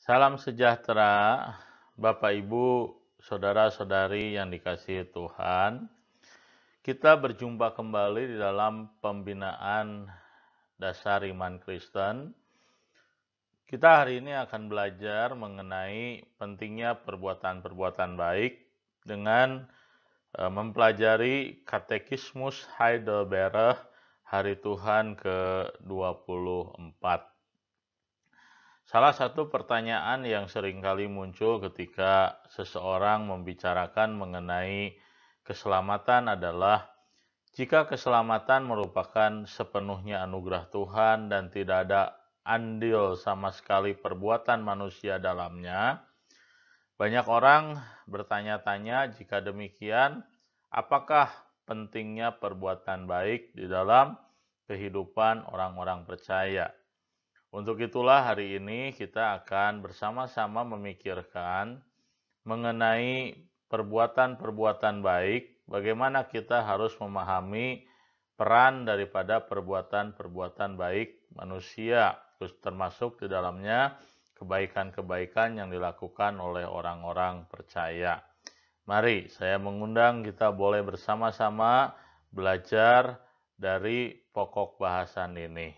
Salam sejahtera, Bapak Ibu, saudara-saudari yang dikasihi Tuhan. Kita berjumpa kembali di dalam pembinaan dasar iman Kristen. Kita hari ini akan belajar mengenai pentingnya perbuatan-perbuatan baik dengan mempelajari Katekismus Heidelberg Hari Tuhan ke-24. Salah satu pertanyaan yang seringkali muncul ketika seseorang membicarakan mengenai keselamatan adalah, jika keselamatan merupakan sepenuhnya anugerah Tuhan dan tidak ada andil sama sekali perbuatan manusia dalamnya, banyak orang bertanya-tanya, jika demikian, apakah pentingnya perbuatan baik di dalam kehidupan orang-orang percaya? Untuk itulah hari ini kita akan bersama-sama memikirkan mengenai perbuatan-perbuatan baik, bagaimana kita harus memahami peran daripada perbuatan-perbuatan baik manusia, termasuk di dalamnya kebaikan-kebaikan yang dilakukan oleh orang-orang percaya. Mari saya mengundang kita boleh bersama-sama belajar dari pokok bahasan ini.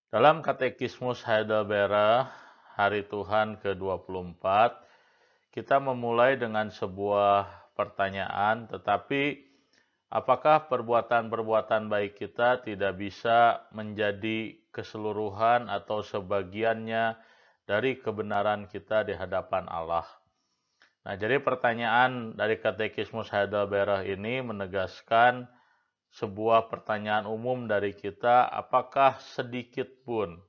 Dalam Katekismus Heidelberg Hari Tuhan ke-24, kita memulai dengan sebuah pertanyaan, tetapi apakah perbuatan-perbuatan baik kita tidak bisa menjadi keseluruhan atau sebagiannya dari kebenaran kita di hadapan Allah? Nah, jadi pertanyaan dari Katekismus Heidelberg ini menegaskan sebuah pertanyaan umum dari kita, apakah sedikit pun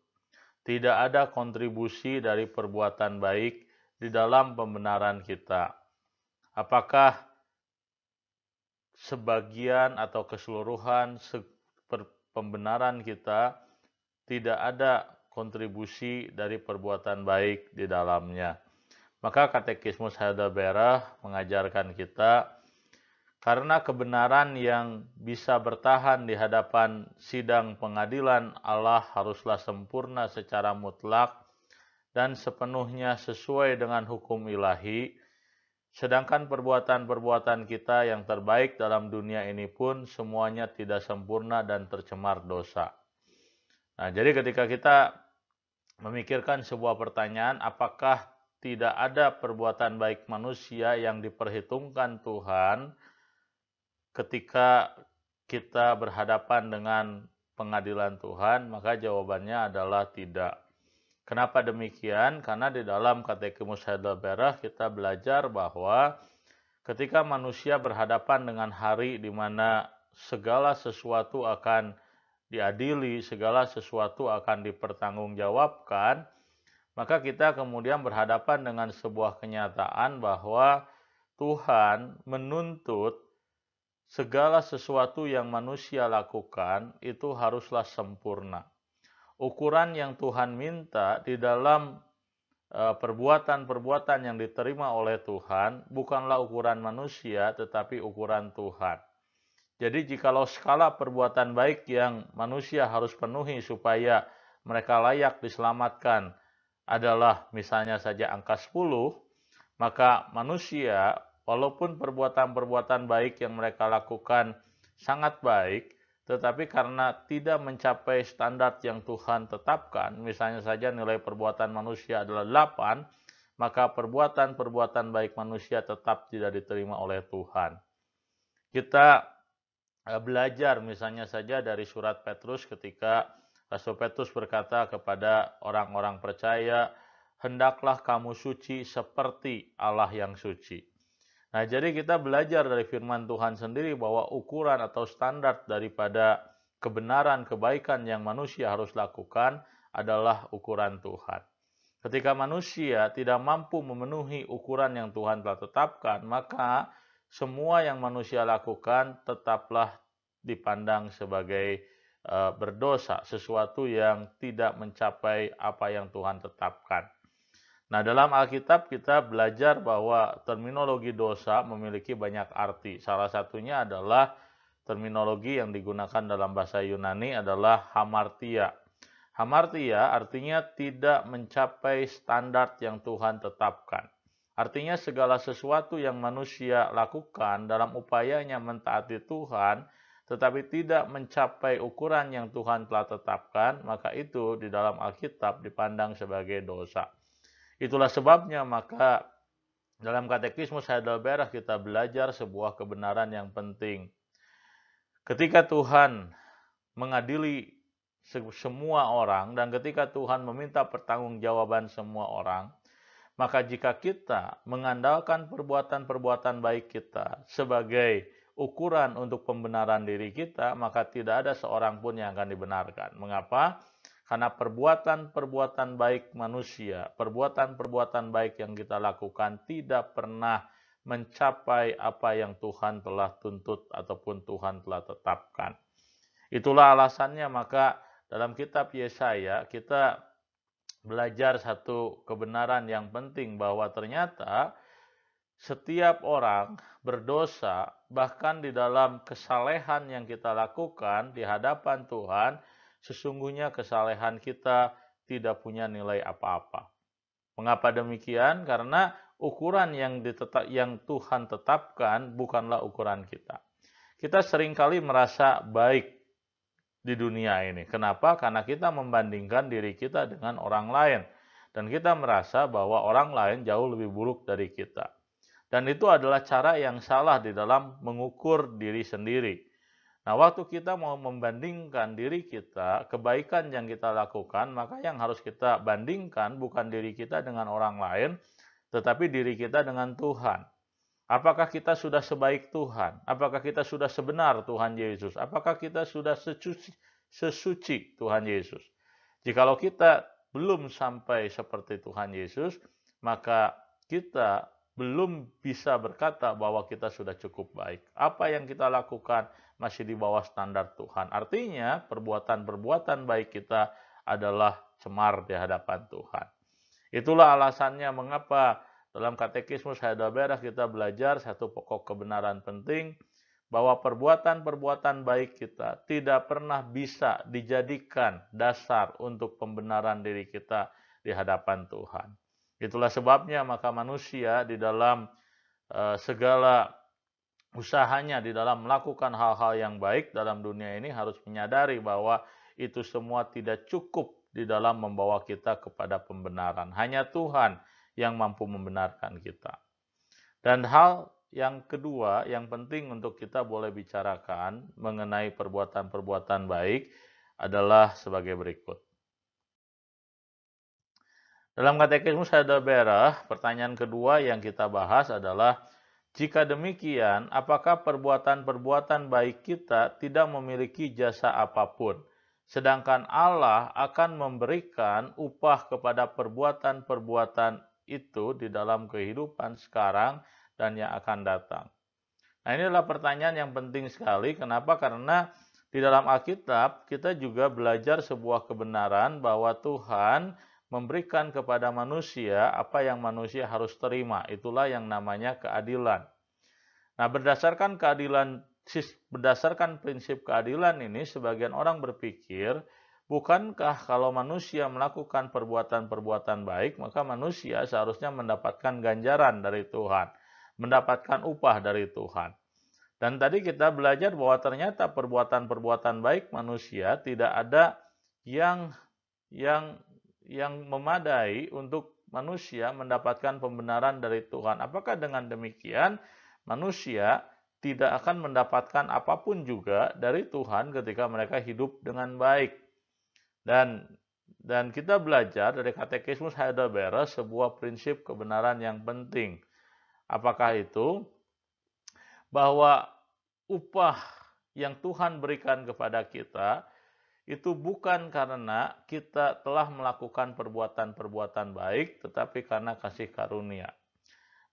tidak ada kontribusi dari perbuatan baik di dalam pembenaran kita? Apakah sebagian atau keseluruhan pembenaran kita tidak ada kontribusi dari perbuatan baik di dalamnya? Maka Katekismus Heidelberg mengajarkan kita, karena kebenaran yang bisa bertahan di hadapan sidang pengadilan Allah haruslah sempurna secara mutlak dan sepenuhnya sesuai dengan hukum ilahi, sedangkan perbuatan-perbuatan kita yang terbaik dalam dunia ini pun semuanya tidak sempurna dan tercemar dosa. Nah, jadi ketika kita memikirkan sebuah pertanyaan, apakah tidak ada perbuatan baik manusia yang diperhitungkan Tuhan ketika kita berhadapan dengan pengadilan Tuhan? Maka jawabannya adalah tidak. Kenapa demikian? Karena di dalam Katekismus Heidelberg kita belajar bahwa ketika manusia berhadapan dengan hari di mana segala sesuatu akan diadili, segala sesuatu akan dipertanggungjawabkan, maka kita kemudian berhadapan dengan sebuah kenyataan bahwa Tuhan menuntut segala sesuatu yang manusia lakukan itu haruslah sempurna. Ukuran yang Tuhan minta di dalam perbuatan-perbuatan yang diterima oleh Tuhan bukanlah ukuran manusia, tetapi ukuran Tuhan. Jadi jikalau skala perbuatan baik yang manusia harus penuhi supaya mereka layak diselamatkan adalah misalnya saja angka 10, maka manusia, walaupun perbuatan-perbuatan baik yang mereka lakukan sangat baik, tetapi karena tidak mencapai standar yang Tuhan tetapkan, misalnya saja nilai perbuatan manusia adalah 8, maka perbuatan-perbuatan baik manusia tetap tidak diterima oleh Tuhan. Kita belajar misalnya saja dari surat Petrus ketika Rasul Petrus berkata kepada orang-orang percaya, hendaklah kamu suci seperti Allah yang suci. Nah, jadi kita belajar dari firman Tuhan sendiri bahwa ukuran atau standar daripada kebenaran, kebaikan yang manusia harus lakukan adalah ukuran Tuhan. Ketika manusia tidak mampu memenuhi ukuran yang Tuhan telah tetapkan, maka semua yang manusia lakukan tetaplah dipandang sebagai berdosa, sesuatu yang tidak mencapai apa yang Tuhan tetapkan. Nah, dalam Alkitab kita belajar bahwa terminologi dosa memiliki banyak arti. Salah satunya adalah terminologi yang digunakan dalam bahasa Yunani adalah hamartia. Hamartia artinya tidak mencapai standar yang Tuhan tetapkan. Artinya segala sesuatu yang manusia lakukan dalam upayanya mentaati Tuhan, tetapi tidak mencapai ukuran yang Tuhan telah tetapkan, maka itu di dalam Alkitab dipandang sebagai dosa. Itulah sebabnya maka dalam Katekismus Heidelberg kita belajar sebuah kebenaran yang penting. Ketika Tuhan mengadili semua orang dan ketika Tuhan meminta pertanggungjawaban semua orang, maka jika kita mengandalkan perbuatan-perbuatan baik kita sebagai ukuran untuk pembenaran diri kita, maka tidak ada seorang pun yang akan dibenarkan. Mengapa? Karena perbuatan-perbuatan baik manusia, perbuatan-perbuatan baik yang kita lakukan tidak pernah mencapai apa yang Tuhan telah tuntut ataupun Tuhan telah tetapkan. Itulah alasannya maka dalam kitab Yesaya kita belajar satu kebenaran yang penting bahwa ternyata setiap orang berdosa, bahkan di dalam kesalehan yang kita lakukan di hadapan Tuhan, sesungguhnya kesalehan kita tidak punya nilai apa-apa. Mengapa demikian? Karena ukuran yang Tuhan tetapkan bukanlah ukuran kita. Kita seringkali merasa baik di dunia ini. Kenapa? Karena kita membandingkan diri kita dengan orang lain. Dan kita merasa bahwa orang lain jauh lebih buruk dari kita. Dan itu adalah cara yang salah di dalam mengukur diri sendiri. Nah, waktu kita mau membandingkan diri kita, kebaikan yang kita lakukan, maka yang harus kita bandingkan bukan diri kita dengan orang lain, tetapi diri kita dengan Tuhan. Apakah kita sudah sebaik Tuhan? Apakah kita sudah sebenar Tuhan Yesus? Apakah kita sudah sesuci Tuhan Yesus? Jikalau kita belum sampai seperti Tuhan Yesus, maka kita belum bisa berkata bahwa kita sudah cukup baik. Apa yang kita lakukan masih di bawah standar Tuhan. Artinya perbuatan-perbuatan baik kita adalah cemar di hadapan Tuhan. Itulah alasannya mengapa dalam Katekismus Heidelberg kita belajar satu pokok kebenaran penting bahwa perbuatan-perbuatan baik kita tidak pernah bisa dijadikan dasar untuk pembenaran diri kita di hadapan Tuhan. Itulah sebabnya maka manusia di dalam segala usahanya di dalam melakukan hal-hal yang baik dalam dunia ini harus menyadari bahwa itu semua tidak cukup di dalam membawa kita kepada pembenaran. Hanya Tuhan yang mampu membenarkan kita. Dan hal yang kedua yang penting untuk kita boleh bicarakan mengenai perbuatan-perbuatan baik adalah sebagai berikut. Dalam Katekismus Heidelberg, pertanyaan kedua yang kita bahas adalah, jika demikian, apakah perbuatan-perbuatan baik kita tidak memiliki jasa apapun, sedangkan Allah akan memberikan upah kepada perbuatan-perbuatan itu di dalam kehidupan sekarang dan yang akan datang? Nah, ini adalah pertanyaan yang penting sekali. Kenapa? Karena di dalam Alkitab kita juga belajar sebuah kebenaran bahwa Tuhan memberikan kepada manusia apa yang manusia harus terima. Itulah yang namanya keadilan. Nah, berdasarkan prinsip keadilan ini, sebagian orang berpikir, bukankah kalau manusia melakukan perbuatan-perbuatan baik, maka manusia seharusnya mendapatkan ganjaran dari Tuhan, mendapatkan upah dari Tuhan. Dan tadi kita belajar bahwa ternyata perbuatan-perbuatan baik manusia tidak ada yang memadai untuk manusia mendapatkan pembenaran dari Tuhan. Apakah dengan demikian manusia tidak akan mendapatkan apapun juga dari Tuhan ketika mereka hidup dengan baik? Dan kita belajar dari Katekismus Heidelberg sebuah prinsip kebenaran yang penting. Apakah itu? Bahwa upah yang Tuhan berikan kepada kita itu bukan karena kita telah melakukan perbuatan-perbuatan baik, tetapi karena kasih karunia.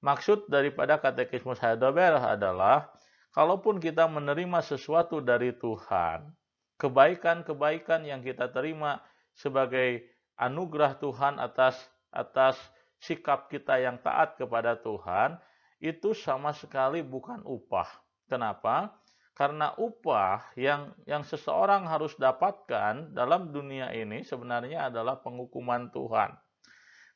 Maksud daripada Katekismus Heidelberg adalah, kalaupun kita menerima sesuatu dari Tuhan, kebaikan-kebaikan yang kita terima sebagai anugerah Tuhan atas sikap kita yang taat kepada Tuhan, itu sama sekali bukan upah. Kenapa? Karena upah yang seseorang harus dapatkan dalam dunia ini sebenarnya adalah penghukuman Tuhan.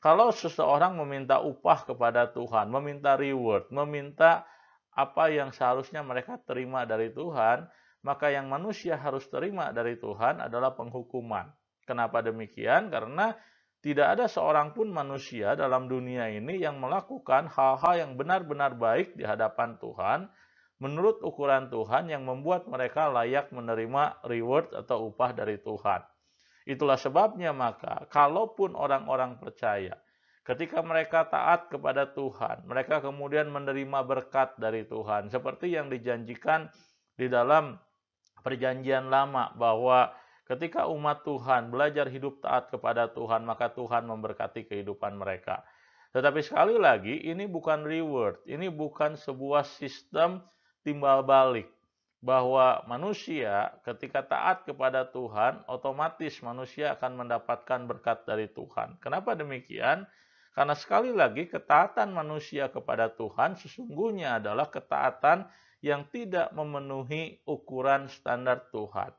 Kalau seseorang meminta upah kepada Tuhan, meminta reward, meminta apa yang seharusnya mereka terima dari Tuhan, maka yang manusia harus terima dari Tuhan adalah penghukuman. Kenapa demikian? Karena tidak ada seorang pun manusia dalam dunia ini yang melakukan hal-hal yang benar-benar baik di hadapan Tuhan, menurut ukuran Tuhan yang membuat mereka layak menerima reward atau upah dari Tuhan. Itulah sebabnya maka kalaupun orang-orang percaya, ketika mereka taat kepada Tuhan, mereka kemudian menerima berkat dari Tuhan, seperti yang dijanjikan di dalam perjanjian lama, bahwa ketika umat Tuhan belajar hidup taat kepada Tuhan, maka Tuhan memberkati kehidupan mereka. Tetapi sekali lagi, ini bukan reward, ini bukan sebuah sistem timbal balik, bahwa manusia ketika taat kepada Tuhan, otomatis manusia akan mendapatkan berkat dari Tuhan. Kenapa demikian? Karena sekali lagi ketaatan manusia kepada Tuhan sesungguhnya adalah ketaatan yang tidak memenuhi ukuran standar Tuhan.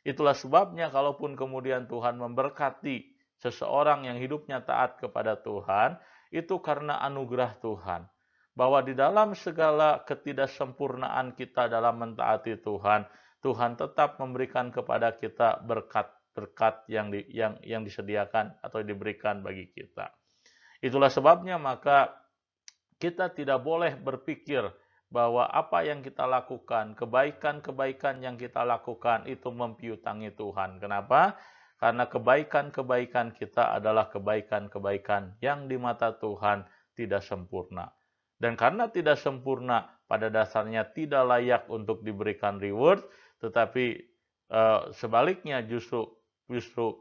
Itulah sebabnya kalaupun kemudian Tuhan memberkati seseorang yang hidupnya taat kepada Tuhan, itu karena anugerah Tuhan. Bahwa di dalam segala ketidaksempurnaan kita dalam mentaati Tuhan, Tuhan tetap memberikan kepada kita berkat-berkat yang disediakan atau diberikan bagi kita. Itulah sebabnya maka kita tidak boleh berpikir bahwa apa yang kita lakukan, kebaikan-kebaikan yang kita lakukan itu mempiutangi Tuhan. Kenapa? Karena kebaikan-kebaikan kita adalah kebaikan-kebaikan yang di mata Tuhan tidak sempurna. Dan karena tidak sempurna, pada dasarnya tidak layak untuk diberikan reward, tetapi sebaliknya justru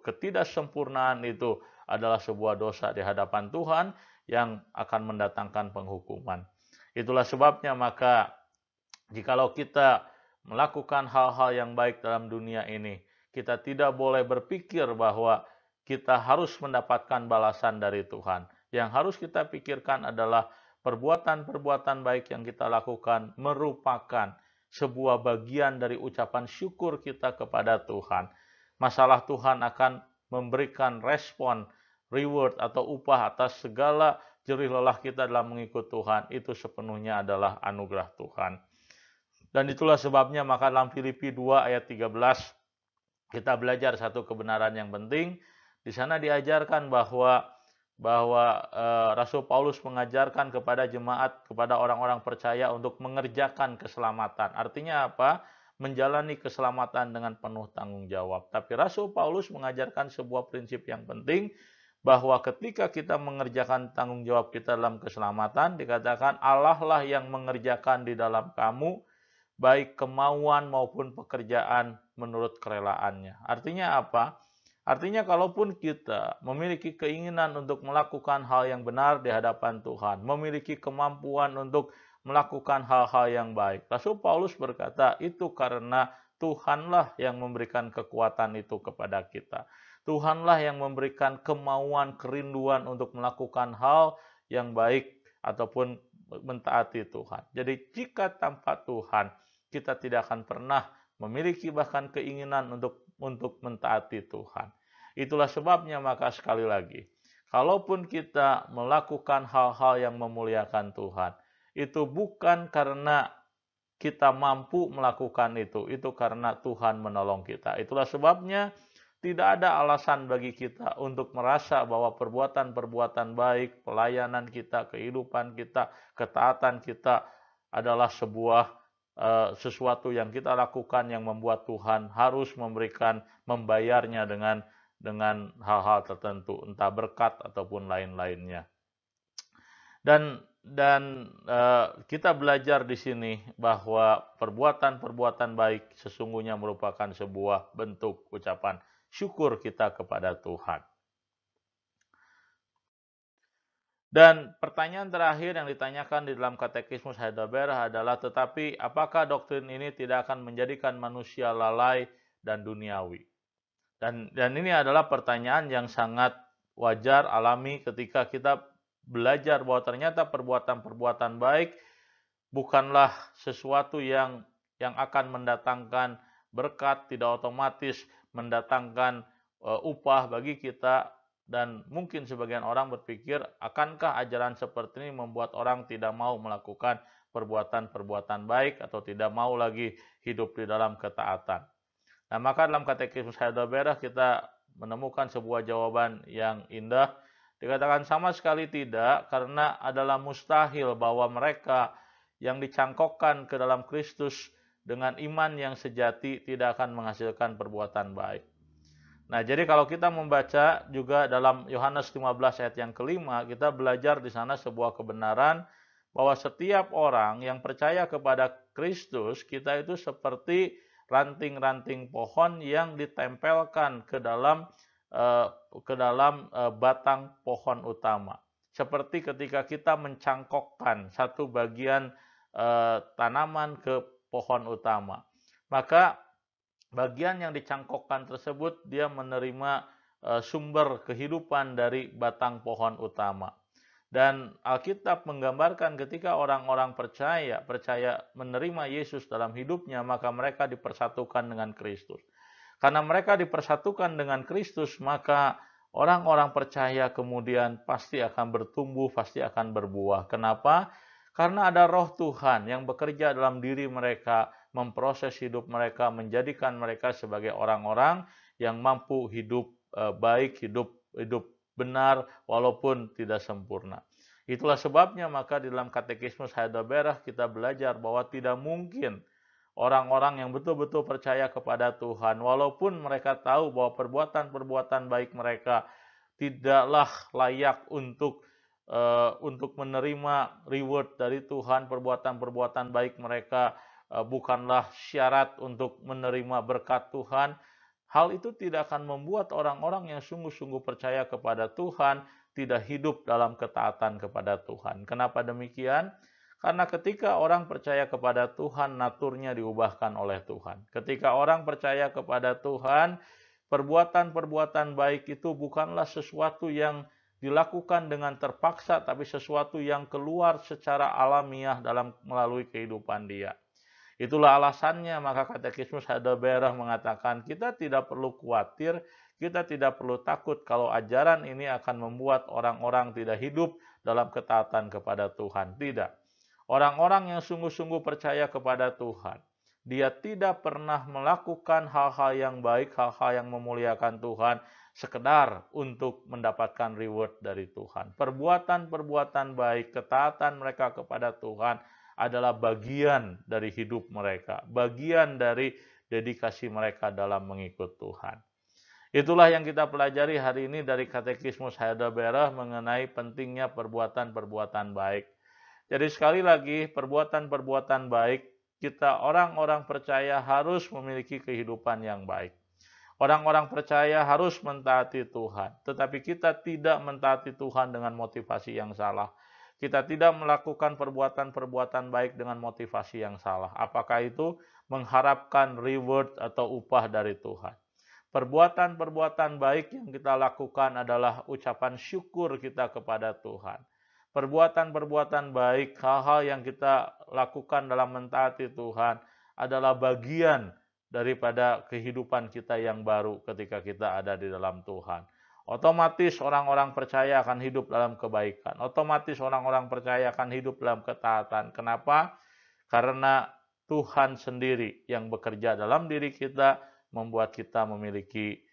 ketidaksempurnaan itu adalah sebuah dosa di hadapan Tuhan yang akan mendatangkan penghukuman. Itulah sebabnya maka jikalau kita melakukan hal-hal yang baik dalam dunia ini, kita tidak boleh berpikir bahwa kita harus mendapatkan balasan dari Tuhan. Yang harus kita pikirkan adalah perbuatan-perbuatan baik yang kita lakukan merupakan sebuah bagian dari ucapan syukur kita kepada Tuhan. Masalah Tuhan akan memberikan respon, reward atau upah atas segala jerih lelah kita dalam mengikut Tuhan, itu sepenuhnya adalah anugerah Tuhan. Dan itulah sebabnya maka dalam Filipi 2 ayat 13 kita belajar satu kebenaran yang penting. Di sana diajarkan bahwa Rasul Paulus mengajarkan kepada jemaat, kepada orang-orang percaya untuk mengerjakan keselamatan. Artinya apa? Menjalani keselamatan dengan penuh tanggung jawab. Tapi Rasul Paulus mengajarkan sebuah prinsip yang penting, bahwa ketika kita mengerjakan tanggung jawab kita dalam keselamatan, dikatakan Allah lah yang mengerjakan di dalam kamu, baik kemauan maupun pekerjaan menurut kerelaannya. Artinya apa? Artinya kalaupun kita memiliki keinginan untuk melakukan hal yang benar di hadapan Tuhan, memiliki kemampuan untuk melakukan hal-hal yang baik, Rasul Paulus berkata itu karena Tuhanlah yang memberikan kekuatan itu kepada kita. Tuhanlah yang memberikan kemauan, kerinduan untuk melakukan hal yang baik ataupun mentaati Tuhan. Jadi jika tanpa Tuhan, kita tidak akan pernah memiliki bahkan keinginan untuk mentaati Tuhan. Itulah sebabnya maka sekali lagi, kalaupun kita melakukan hal-hal yang memuliakan Tuhan, itu bukan karena kita mampu melakukan itu karena Tuhan menolong kita. Itulah sebabnya tidak ada alasan bagi kita untuk merasa bahwa perbuatan-perbuatan baik, pelayanan kita, kehidupan kita, ketaatan kita adalah sebuah sesuatu yang kita lakukan yang membuat Tuhan harus membayarnya dengan hal-hal tertentu, entah berkat ataupun lain-lainnya. Dan kita belajar di sini bahwa perbuatan-perbuatan baik sesungguhnya merupakan sebuah bentuk ucapan syukur kita kepada Tuhan. Dan pertanyaan terakhir yang ditanyakan di dalam Katekismus Heidelberg adalah, tetapi apakah doktrin ini tidak akan menjadikan manusia lalai dan duniawi? Dan ini adalah pertanyaan yang sangat wajar, alami ketika kita belajar bahwa ternyata perbuatan-perbuatan baik bukanlah sesuatu yang yang akan mendatangkan berkat, tidak otomatis mendatangkan upah bagi kita. Dan mungkin sebagian orang berpikir, akankah ajaran seperti ini membuat orang tidak mau melakukan perbuatan-perbuatan baik atau tidak mau lagi hidup di dalam ketaatan. Nah, maka dalam katekismus Heidelberg kita menemukan sebuah jawaban yang indah. Dikatakan sama sekali tidak, karena adalah mustahil bahwa mereka yang dicangkokkan ke dalam Kristus dengan iman yang sejati tidak akan menghasilkan perbuatan baik. Nah, jadi kalau kita membaca juga dalam Yohanes 15 ayat yang kelima, kita belajar di sana sebuah kebenaran bahwa setiap orang yang percaya kepada Kristus, kita itu seperti ranting-ranting pohon yang ditempelkan ke dalam batang pohon utama. Seperti ketika kita mencangkokkan satu bagian tanaman ke pohon utama, maka bagian yang dicangkokkan tersebut dia menerima sumber kehidupan dari batang pohon utama. Dan Alkitab menggambarkan ketika orang-orang percaya menerima Yesus dalam hidupnya, maka mereka dipersatukan dengan Kristus. Karena mereka dipersatukan dengan Kristus, maka orang-orang percaya kemudian pasti akan bertumbuh, pasti akan berbuah. Kenapa? Karena ada Roh Tuhan yang bekerja dalam diri mereka, memproses hidup mereka, menjadikan mereka sebagai orang-orang yang mampu hidup baik, hidup benar walaupun tidak sempurna. Itulah sebabnya maka di dalam katekismus Heidelberg kita belajar bahwa tidak mungkin orang-orang yang betul-betul percaya kepada Tuhan, walaupun mereka tahu bahwa perbuatan-perbuatan baik mereka tidaklah layak untuk menerima reward dari Tuhan, perbuatan-perbuatan baik mereka bukanlah syarat untuk menerima berkat Tuhan. Hal itu tidak akan membuat orang-orang yang sungguh-sungguh percaya kepada Tuhan tidak hidup dalam ketaatan kepada Tuhan. Kenapa demikian? Karena ketika orang percaya kepada Tuhan, naturnya diubahkan oleh Tuhan. Ketika orang percaya kepada Tuhan, perbuatan-perbuatan baik itu bukanlah sesuatu yang dilakukan dengan terpaksa, tapi sesuatu yang keluar secara alamiah melalui kehidupan dia. Itulah alasannya maka katekismus Heidelberg mengatakan kita tidak perlu khawatir, kita tidak perlu takut kalau ajaran ini akan membuat orang-orang tidak hidup dalam ketaatan kepada Tuhan. Tidak. Orang-orang yang sungguh-sungguh percaya kepada Tuhan, dia tidak pernah melakukan hal-hal yang baik, hal-hal yang memuliakan Tuhan, sekedar untuk mendapatkan reward dari Tuhan. Perbuatan-perbuatan baik, ketaatan mereka kepada Tuhan adalah bagian dari hidup mereka, bagian dari dedikasi mereka dalam mengikut Tuhan. Itulah yang kita pelajari hari ini dari katekismus Heidelberg mengenai pentingnya perbuatan-perbuatan baik. Jadi sekali lagi, perbuatan-perbuatan baik, kita orang-orang percaya harus memiliki kehidupan yang baik. Orang-orang percaya harus mentaati Tuhan, tetapi kita tidak mentaati Tuhan dengan motivasi yang salah. Kita tidak melakukan perbuatan-perbuatan baik dengan motivasi yang salah. Apakah itu? Mengharapkan reward atau upah dari Tuhan. Perbuatan-perbuatan baik yang kita lakukan adalah ucapan syukur kita kepada Tuhan. Perbuatan-perbuatan baik, hal-hal yang kita lakukan dalam mentaati Tuhan adalah bagian daripada kehidupan kita yang baru ketika kita ada di dalam Tuhan. Otomatis orang-orang percaya akan hidup dalam kebaikan. Otomatis orang-orang percaya akan hidup dalam ketaatan. Kenapa? Karena Tuhan sendiri yang bekerja dalam diri kita membuat kita memiliki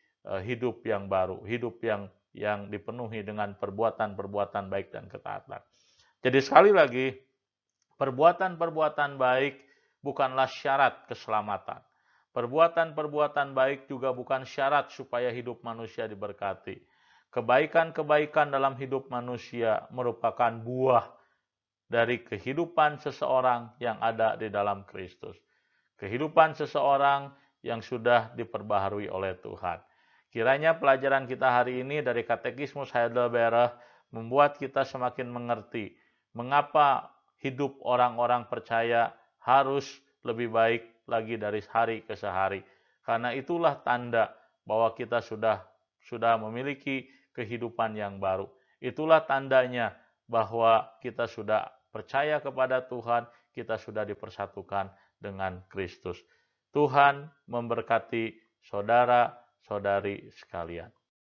hidup yang baru, hidup yang dipenuhi dengan perbuatan-perbuatan baik dan ketaatan. Jadi sekali lagi, perbuatan-perbuatan baik bukanlah syarat keselamatan. Perbuatan-perbuatan baik juga bukan syarat supaya hidup manusia diberkati. Kebaikan-kebaikan dalam hidup manusia merupakan buah dari kehidupan seseorang yang ada di dalam Kristus. Kehidupan seseorang yang sudah diperbaharui oleh Tuhan. Kiranya pelajaran kita hari ini dari Katekismus Heidelberg membuat kita semakin mengerti mengapa hidup orang-orang percaya harus lebih baik lagi dari hari ke hari. Karena itulah tanda bahwa kita sudah memiliki kehidupan yang baru. Itulah tandanya bahwa kita sudah percaya kepada Tuhan, kita sudah dipersatukan dengan Kristus. Tuhan memberkati saudara-saudari sekalian.